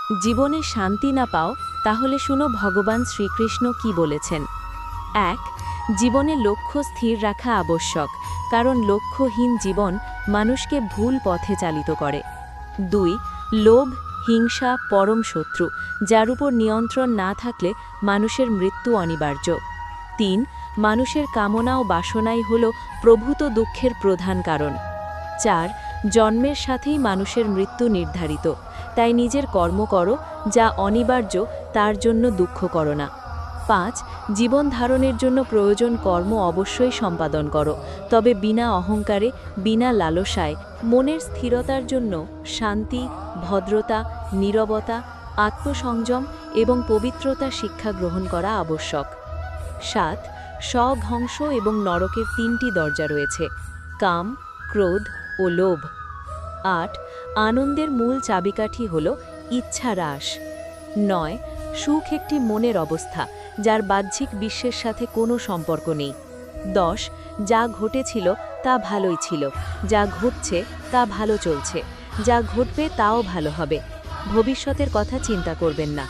জীবনে শান্তি না পাও, তাহলে শুনো ভগবান শ্রীকৃষ্ণ কি বলেছেন। ১. জীবনে লক্ষ্য স্থির রাখা আবশ্যক, কারণ লক্ষ্যহীন জীবন মানুষকে ভুল পথে চালিত করে। ২. লোভ, হিংসা পরম শত্রু, যার উপর নিয়ন্ত্রণ না থাকলে মানুষের মৃত্যু অনিবার্য। ৩. মানুষের কামনা ও বাসনাই হল প্রভূত দুঃখের প্রধান কারণ। ৪. জন্মের সাথেই মানুষের মৃত্যু নির্ধারিত, তাই নিজের কর্ম করো, যা অনিবার্য, তার জন্য দুঃখ করো না। ৫. জীবন ধারণের জন্য প্রয়োজন কর্ম অবশ্যই সম্পাদন করো, তবে বিনা অহংকারে, বিনা লালসায়। মনের স্থিরতার জন্য শান্তি, ভদ্রতা, নীরবতা, আত্মসংযম এবং পবিত্রতা শিক্ষা গ্রহণ করা আবশ্যক। ৭. স্বধ্বংস এবং নরকের ৩টি দরজা রয়েছে: কাম, ক্রোধ ও লোভ। ৮. আনন্দের মূল চাবিকাঠি হল ইচ্ছা হ্রাস। ৯. সুখ একটি মনের অবস্থা, যার বাহ্যিক বিশ্বের সাথে কোনো সম্পর্ক নেই। ১০. যা ঘটেছিল তা ভালোই ছিল, যা ঘটছে তা ভালো চলছে, যা ঘটবে তাও ভালো হবে। ভবিষ্যতের কথা চিন্তা করবেন না।